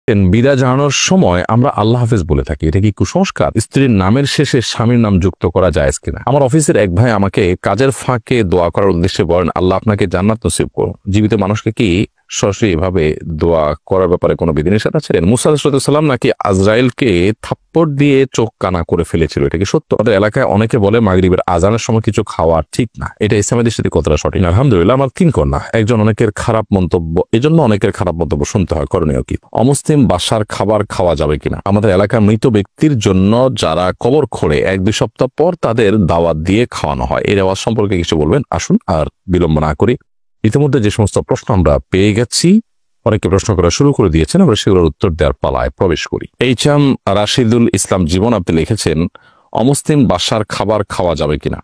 বিদায় জানানোর সময় আমরা আল্লাহ হাফেজ বলে থাকি, এটা কি কুসংস্কার? স্ত্রীর নামের শেষে স্বামীর নাম যুক্ত করা জায়েজ কিনা? আমার অফিসের এক ভাই আমাকে কাজের ফাঁকে দোয়া করার উদ্দেশ্যে বলেন, আল্লাহ আপনাকে জান্নাত নসিব করুন। জীবিত মানুষকে কি সরাসরি এভাবে দোয়া করার ব্যাপারে কোনো বিধিনিষেধ আছে? মুসা আলাইহিস সালাম নাকি আজরাইলকে থাপ্পড় দিয়ে চোখ কানা করে ফেলেছিল, এটা কি সত্য? আমাদের এলাকায় অনেকে বলে মাগরিবের আজানের সময় কিছু খাওয়া ঠিক না, এটা ইসলামের দৃষ্টিতে কতটা সঠিক? আলহামদুলিল্লাহ, আমার 3 কন্যা, একজন অনেকের খারাপ মন্তব্য, এজন্য অনেকের খারাপ মন্তব্য শুনতে হয়, করণীয় কি? অমুসলিম বাসার খাবার খাওয়া যাবে কিনা? আমাদের এলাকার মৃত ব্যক্তির জন্য যারা কবর খোঁড়ে 1-2 সপ্তাহ পর তাদের দাওয়াত দিয়ে খাওয়ানো হয়, এই রেওয়াজ সম্পর্কে কিছু বলবেন? আসুন আর বিলম্ব না করি, ইতিমধ্যে যে সমস্ত প্রশ্ন আমরা পেয়ে গেছি, অনেকে প্রশ্ন করা শুরু করে দিয়েছেন, আমরা সেগুলোর উত্তর দেওয়ার পালায় প্রবেশ করি। এইচ.এম. রাশিদুল ইসলাম জীবন আপনি লিখেছেন, অমুসলিম বাসার খাবার খাওয়া যাবে কিনা?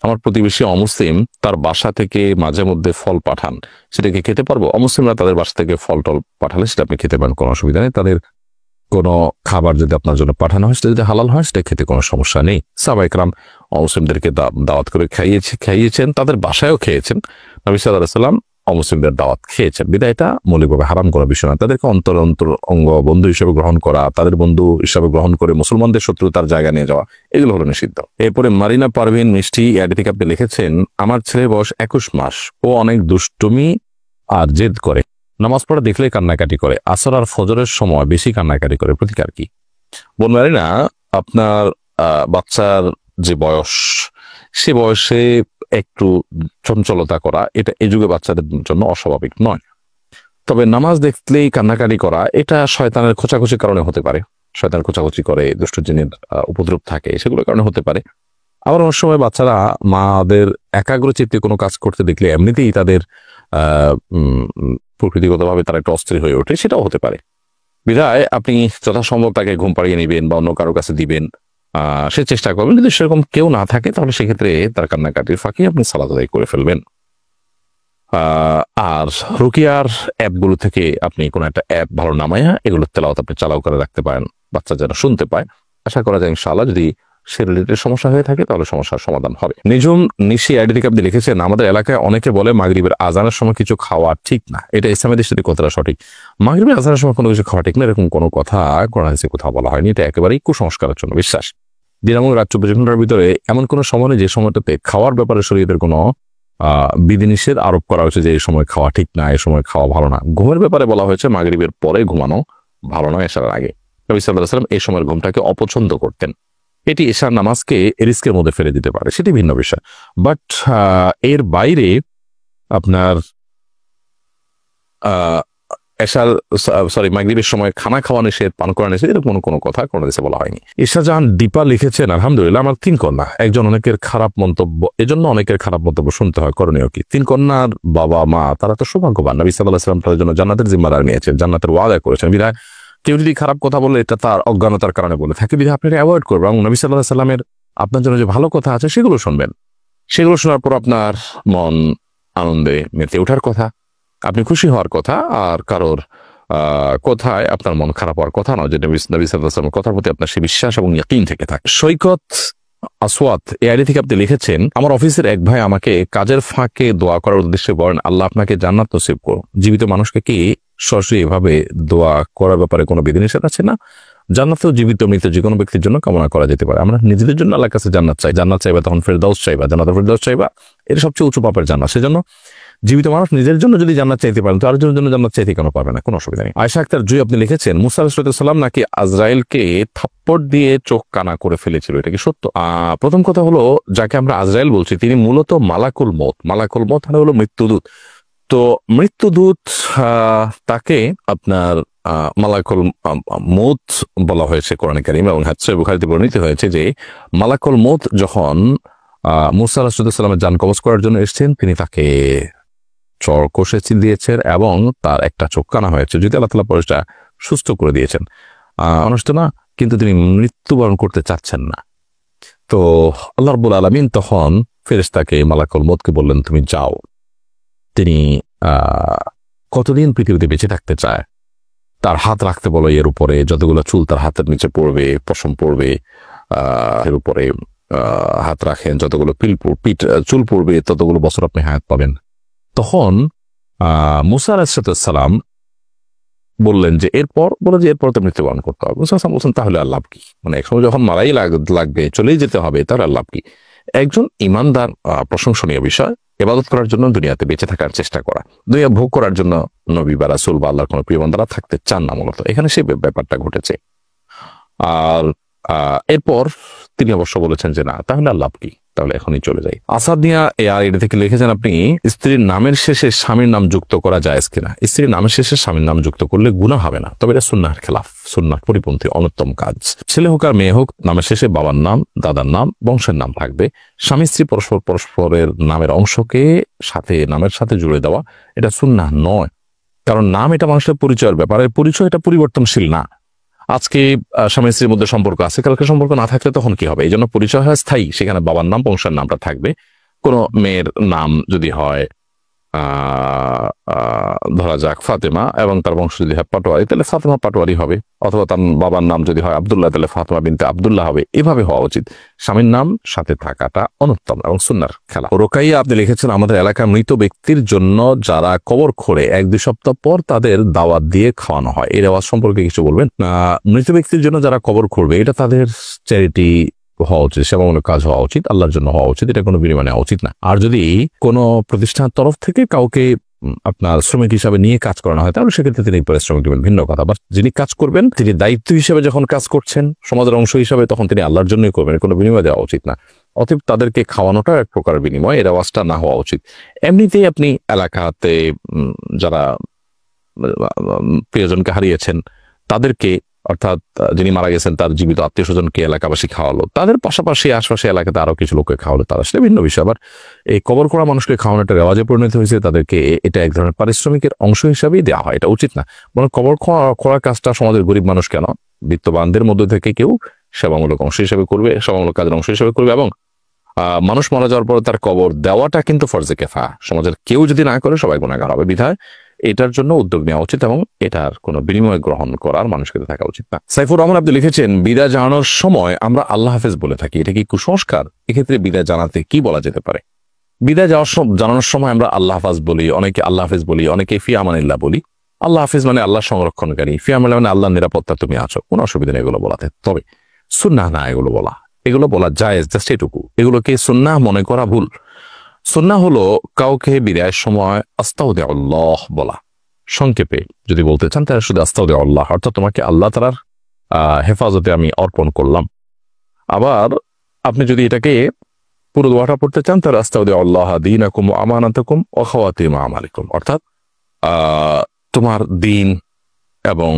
আমার প্রতিবেশী অমুসলিম, তার বাসা থেকে মাঝে মধ্যে ফল পাঠান, সেটাকে খেতে পারবো? অমুসলিমরা তাদের বাসা থেকে ফল টল পাঠালে সেটা আপনি খেতে পারেন, কোনো অসুবিধা নেই। তাদের কোনো খাবার যদি আপনার জন্য পাঠানো হয়, সেটা যদি হালাল হয়, সেটা খেতে কোনো সমস্যা নেই। সাহাবা ইকরাম অমুসলিমদেরকে দাওয়াত করে খাইয়েছেন, তাদের বাসায়ও খেয়েছেন। নবী সাল্লাল্লাহু আলাইহি ওয়াসাল্লাম অমুসলিমদের দাওয়াত খেয়েছেন, বিধায় এটা মৌলিকভাবে হারাম করা বিষয় না। তাদেরকে অন্তর অঙ্গ বন্ধু হিসেবে গ্রহণ করা, তাদের বন্ধু হিসাবে গ্রহণ করে মুসলমানদের শত্রুতার জায়গা নিয়ে যাওয়া, এগুলো হলো নিষিদ্ধ। এরপরে মারিনা পারভিন মিষ্টি অ্যাড থেকে আপনি লিখেছেন, আমার ছেলে বয়স 21 মাস, ও অনেক দুষ্টুমি আর জেদ করে, নামাজ পড়া দেখলে কান্নাকাটি করে, আসর আর ফজরের সময় বেশি কান্নাকাটি করে, প্রতিকার কি? বোন মারিনা, আপনার বাচ্চার যে বয়স, সে বয়সে একটু চঞ্চলতা করা, এটা এই যুগে বাচ্চাদের জন্য অস্বাভাবিক নয়। তবে নামাজ দেখলেই কান্নাকাটি করা, এটা শয়তানের খোঁচাখুচির কারণে হতে পারে। শয়তান খোঁচাখুচি করে, দুষ্ট জিনের উপদ্রব থাকে, সেগুলোর কারণে হতে পারে। আবার অনেক সময় বাচ্চারা মাদের একাগ্রচিত্তে কোনো কাজ করতে দেখলে এমনিতেই তাদের প্রকৃতিগতভাবে তারা একটু অস্থির হয়ে ওঠে, সেটাও হতে পারে। বিধায় আপনি যথাসম্ভব তাকে ঘুম পাড়িয়ে নেবেন বা অন্য কারো কাছে দিবেন, সে চেষ্টা করবেন। যদি সেরকম কেউ না থাকে, তাহলে সেক্ষেত্রে তার কান্নাকাটির ফাঁকে আপনি সালাত আদায় করে ফেলবেন। আর রুকিয়ার অ্যাপগুলো থেকে আপনি কোনো একটা অ্যাপ ভালো নামায়া এগুলো তেলাওয়াত আপনি চালাও করে রাখতে পারেন, বাচ্চা যেন শুনতে পায়। আশা করা যায় ইনশাআল্লাহ যদি সে রিলেটেড সমস্যা হয়ে থাকে তাহলে সমস্যার সমাধান হবে। নিজুম নিশি আইডি থেকে আপনি লিখেছেন, আমাদের এলাকায় অনেকে বলে মাগরিবের আজানের সময় কিছু খাওয়া ঠিক না, এটা ইসলামের দৃষ্টিতে কতটা সঠিক? মাগরিবের আজানের সময় কোনো কিছু খাওয়া ঠিক না, এরকম কোনো কথা কোরআন হাদিসে কোথাও বলা হয়নি, এটা একেবারেই কুসংস্কারের জন্য বিশ্বাস। দিন এবং রাত 24 ঘন্টার ভিতরে এমন কোনো সময় নেই যে সময়টাতে খাওয়ার ব্যাপারে শরীয়তের কোনো বিধিনিষেধ আরোপ করা হয়েছে যে এই সময় খাওয়া ঠিক না, এই সময় খাওয়া ভালো না। ঘুমের ব্যাপারে বলা হয়েছে মাগরিবের পরে ঘুমানো ভালো নয়, এশার আগে। নবী সাল্লাল্লাহু আলাইহি ওয়াসাল্লাম এই সময়ের ঘুমটাকে অপছন্দ করতেন। এটি এশার নামাজকে রিস্কের মধ্যে ফেলে দিতে পারে, সেটি ভিন্ন বিষয়। বাট এর বাইরে আপনার মাগরিবের সময় খানা খাওয়া নিষেধ, পান করা নিষেধ, এরকম কোনো কথা কোনো দেশে বলা হয়নি। ইশাজাহান দীপা লিখেছেন, আলহামদুলিল্লাহ, আমার 3 কন্যা, একজন অনেকের খারাপ মন্তব্য, এজন্য অনেকের খারাপ মন্তব্য শুনতে হয়, করণীয় কি? 3 কন্যার বাবা মা তারা তো সৌভাগ্যবান, নবী সাল্লাল্লাহু আলাইহি ওয়াসাল্লাম তাদের জন্য জান্নাতের জিম্মাদার নিয়েছেন, জান্নাতের ওয়াদা করেছেন। বিধায় কেউ যদি খারাপ কথা বলে এটা তার অজ্ঞানতার কারণে বলে থাকে, বিধায় আপনি অ্যাভয়েড করবেন এবং নবী সাল্লাল্লাহু আলাইহি ওয়াসাল্লামের আপনার জন্য যে ভালো কথা আছে সেগুলো শুনবেন। সেগুলো শোনার পর আপনার মন আনন্দে মেতে ওঠার কথা, আপনি খুশি হওয়ার কথা, আর কারোর কোথায় আপনার মন খারাপ হওয়ার কথা নয়, যে নবী সাল্লাল্লাহু আলাইহি ওয়াসাল্লামের কথার প্রতি আপনার সে বিশ্বাস এবং ইয়াকিন থেকে থাকে। সৈকত আসওয়াত এই আইডি থেকে আপনি লিখেছেন, আমার অফিসের এক ভাই আমাকে কাজের ফাঁকে দোয়া করার উদ্দেশ্যে বলেন, আল্লাহ আপনাকে জান্নাত নসিব করুন। জীবিত মানুষকে কি সরাসরি এভাবে দোয়া করার ব্যাপারে কোনো বিধিনিষেধ আছে না? জান্নাতেও জীবিত মৃত যে কোনো ব্যক্তির জন্য কামনা করা যেতে পারে। আমরা নিজেদের জন্য আল্লাহর কাছে জান্নাত চাইবা, তখন ফেরদাউস চাইবা, জান্নাতুল ফেরদাউস চাইবা, এটা সবচেয়ে উঁচু পাপের জান্নাত। সেজন্য জীবিত মানুষ নিজের জন্য যদি জান্নাত চাইতে পারেন, তো আরেকজনের জন্য জান্নাত চাইতে কেন পারবে না? কোনো অসুবিধা নেই। আয়েশা আক্তার জুই আপনি লিখেছেন, মুসা আলাইহিস সালাম নাকি আজরাইলকে থাপ্পড় দিয়ে চোখ কানা করে ফেলেছিল, এটা কি সত্য? প্রথম কথা হলো, যাকে আমরা আজরাইল বলছি তিনি মূলত মালাকুল মউত। মালাকুল মউত মানে হলো মৃত্যুদূত। তো মৃত্যুদূত তাকে আপনার মালাকুল মউত বলা হয়েছে কোরআনে কারীম, এবং হাদিসে বুখারীতে বর্ণিত হয়েছে যে মালাকুল মউত যখন মুসা আলাইহিস সালামের জান কবজ করার জন্য এসেছেন, তিনি তাকে চর কষে দিয়েছেন এবং তার একটা চোখ কানা হয়েছে, যদি আল্লাহ তাআলা পরে সুস্থ করে দিয়েছেন, অনুষ্ঠ না, কিন্তু তিনি মৃত্যুবরণ করতে চাচ্ছেন না। তো আল্লাহ রাব্বুল আলামিন তখন ফেরেশতাকে মালাকুল মউতকে বললেন, তুমি যাও। তিনি কতদিন পৃথিবীতে বেঁচে থাকতে চায়, তার হাত রাখতে বলো এর উপরে, যতগুলো চুল তার হাতের নিচে পড়বে, পশম পড়বে, এর উপরে হাত রাখেন, যতগুলো চুল পড়বে ততগুলো বছর আপনি হায়াত পাবেন। তখন মুসা আলাইহিস সালাম বললেন যে এরপর তো মৃত্যুবরণ করতে হবে। বলছেন তাহলে আর লাভ কি? মানে একসময় যখন মারাই লাগবে, চলেই যেতে হবে, তাহলে আর লাভ কি? একজন ইমানদার প্রশংসনীয় বিষয় ইবাদত করার জন্য দুনিয়াতে বেঁচে থাকার চেষ্টা করা, দুনিয়া ভোগ করার জন্য নবী বা রাসূল বা আল্লাহর কোনো প্রিয় বান্দারা থাকতে চান না। মূলত এখানে সেই ব্যাপারটা ঘটেছে। আর এরপর তিনি অবশ্য বলেছেন যে না, তাহলে আর লাভ কি, তাহলে এখনই চলে যাই। আসাদিয়া এটা থেকে লিখেছেন আপনি, স্ত্রীর নামের শেষে স্বামীর নাম যুক্ত করা যায় কিনা? স্ত্রীর নামের শেষে স্বামীর নাম যুক্ত করলে গুনাহ হবে না, তবে এটা সুন্নাহর খেলাফ, সুন্নাহ পরিপন্থী অনুত্তম কাজ। ছেলে হোক আর মেয়ে হোক, নামের শেষে বাবার নাম, দাদার নাম, বংশের নাম থাকবে। স্বামী স্ত্রী পরস্পরের নামের অংশকে নামের সাথে জুড়ে দেওয়া এটা সুন্নাহ নয়, কারণ নাম এটা মানুষের পরিচয়ের ব্যাপার। এর পরিচয় এটা পরিবর্তনশীল না। আজকে স্বামী স্ত্রীর মধ্যে সম্পর্ক আছে, কালকে সম্পর্ক না থাকলে তখন কি হবে? এই জন্য পরিচয় হয় স্থায়ী, সেখানে বাবার নাম, বংশের নামটা থাকবে। কোন মেয়ের নাম যদি হয় ধরা যাক ফাতেমা, এবং তার বংশ যদি হয় পাটোয়ারি, তাহলে ফাতেমা পাটোয়ারি হবে। অথবা তার বাবার নাম যদি হয় আব্দুল্লাহ, তাহলে ফাতেমা বিনতে আব্দুল্লাহ হবে। এভাবে হওয়া উচিত। স্বামীর নাম সাথে থাকাটা অনুত্তম এবং সুন্নাহর খেলা। রোকাইয়া আপনি লিখেছেন, আমাদের এলাকার মৃত ব্যক্তির জন্য যারা কবর খোঁড়ে 1-2 সপ্তাহ পর তাদের দাওয়াত দিয়ে খাওয়ানো হয়, এই রেওয়াজ সম্পর্কে কিছু বলবেন? মৃত ব্যক্তির জন্য যারা কবর খুঁড়বে, এটা তাদের চ্যারিটি হওয়া উচিত, সেবামূলক কাজ হওয়া উচিত, আল্লাহর জন্য হওয়া উচিত, এটা কোনো বিনিময় নেওয়া উচিত না। আর যদি কোনো প্রতিষ্ঠানের তরফ থেকে কাউকে আপনার শ্রমিক হিসাবে নিয়ে কাজ করানো হয়, তাহলে সেক্ষেত্রে তিনি পারিশ্রমিক দিবেন, ভিন্ন কথা। বাট যিনি কাজ করবেন, তিনি দায়িত্ব হিসেবে যখন কাজ করছেন সমাজের অংশ হিসাবে, তখন তিনি আল্লাহর জন্যই করবেন, কোনো বিনিময় দেওয়া উচিত না। অতএব তাদেরকে খাওয়ানোটা এক প্রকার বিনিময়, এর আওয়াজটা না হওয়া উচিত। এমনিতেই আপনি এলাকাতে যারা প্রিয়জনকে হারিয়েছেন তাদেরকে, অর্থাৎ যিনি মারা গেছেন তার জীবিত আত্মীয় স্বজনকে এলাকাবাসী খাওয়ালো, তাদের পাশাপাশি আশপাশে এলাকাতে আরো কিছু লোককে খাওয়ালো, তারা আসলে ভিন্ন বিষয়। আবার এই কবর করা মানুষকে খাওয়ানো একটা রেওয়াজে পরিণত হয়েছে, তাদেরকে এটা এক ধরনের পারিশ্রমিকের অংশ হিসাবেই দেওয়া হয়, এটা উচিত না। বরং কবর করার কাজটা সমাজের গরিব মানুষ কেন, বিত্তবানদের মধ্যে থেকে কেউ সেবামূলক অংশ হিসাবে করবে, সেবামূলক কাজের অংশ হিসাবে করবে। এবং মানুষ মারা যাওয়ার পর তার কবর দেওয়াটা কিন্তু ফরজে কেফা, সমাজের কেউ যদি না করে সবাই গুনাহগার হবে। বিধায় এটার জন্য উদ্যোগ নেওয়া উচিত এবং এটার কোনো বিনিময় গ্রহণ করার মানুষকে থাকা উচিত না। সাইফুর রহমান আপনি লিখেছেন, বিদায় জানানোর সময় আমরা আল্লাহ হাফেজ বলে থাকি, এটা কি কুসংস্কার? এক্ষেত্রে বিদায় জানাতে কি বলা যেতে পারে? বিদায় জানানোর সময় আমরা আল্লাহ হাফেজ বলি, অনেকে আল্লাহ হাফেজ বলি, অনেকে ফি আমানিল্লাহ বলি। আল্লাহ হাফেজ মানে আল্লাহ সংরক্ষণকারী, ফি আমানিল্লাহ মানে আল্লাহর নিরাপত্তা তুমি আছো, কোনো অসুবিধা নেই এগুলো বলাতে। তবে সুন্নাহ না এগুলো বলা জায়েজ, জাস্ট এটুকু। এগুলোকে সুন্নাহ মনে করা ভুল। সুন্নাহ হলো কাউকে বিদায়ের সময় আস্তাউদিল্লাহ বলা। সংক্ষেপে যদি বলতে চান তাহলে শুধু আস্তাউদিল্লাহ, অর্থাৎ তোমাকে আল্লাহ তাআলার হেফাজতে আমি অর্পণ করলাম। আবার আপনি যদি এটাকে পুরো দোয়াটা পড়তে চান তাহলে আস্তাউদিল্লাহ দীনাকুম ওয়া আমানাতাকুম ওয়া খাওয়াতিম আমালিকুম, অর্থাৎ তোমার দিন এবং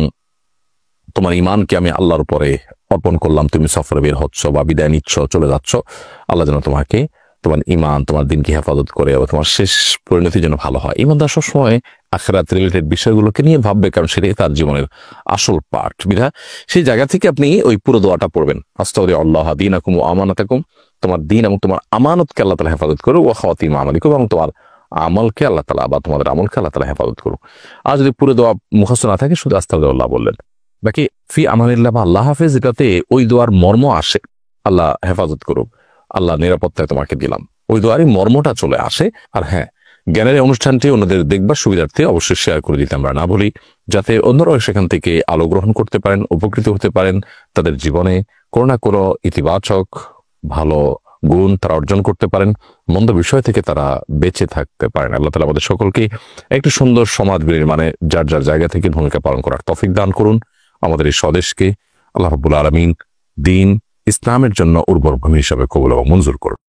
তোমার ইমানকে আমি আল্লাহর উপরে অর্পণ করলাম। তুমি সফরে বের হচ্ছ বা বিদায় নিচ্ছ, চলে যাচ্ছ, আল্লাহ যেন তোমাকে তোমার ইমান, তোমার দিনকে হেফাজত করে এবং তোমার শেষ পরিণতি যেন ভালো হয়। ইমানদার সবসময় আখিরাত রিলেটেড বিষয়গুলোকে নিয়ে ভাববে, কারণ সেটাই তার জীবনের আসল পার্ট। বিধা সেই জায়গা থেকে আপনি ওই পুরো দোয়াটা পড়বেন, আস্তাউদিল্লাহ দীনাকুম ওয়া আমানাতাকুম, তোমার দিন এবং তোমার আমানতকে আল্লাহ তাআলা হেফাজত করো, ওয়া খাওয়াতিম আমালিকুম, এবং তোমার আমলকে আল্লাহ তাআলা বা তোমাদের আমলকে আল্লাহ তাআলা হেফাজত করো। আর যদি পুরো দোয়া মুখস্থ না থাকে, শুধু আস্তাউদিল্লাহ বললেন। বাকি ফি আমানিল্লাহ বা আল্লাহ হাফেজ, এটাতে ওই দোয়ার মর্ম আসে, আল্লাহ হেফাজত করুক, আল্লাহ নিরাপত্তায় তোমাকে দিলাম, ওই দোয়ারই মর্মটা চলে আসে। আর হ্যাঁ, জ্ঞানের অনুষ্ঠানটি অন্যদের দেখবার সুবিধার্থে অবশ্যই শেয়ার করে দিতে আমরা না বলি, যাতে অন্যরাও সেখান থেকে আলো গ্রহণ করতে পারেন, উপকৃত হতে পারেন, তাদের জীবনে কোনো না কোনো ইতিবাচক ভালো গুণ তারা অর্জন করতে পারেন, মন্দ বিষয় থেকে তারা বেঁচে থাকতে পারেন। আল্লাহ তাআলা আমাদের সকলকে একটি সুন্দর সমাজ নির্মাণে যার যার জায়গা থেকে ভূমিকা পালন করার তৌফিক দান করুন। আমাদের এই স্বদেশকে আল্লাহ রাব্বুল আলামিন দিন ইসলামের জন্য উর্বর ভূমি হিসাবে কবুল এবং মঞ্জুর করুন।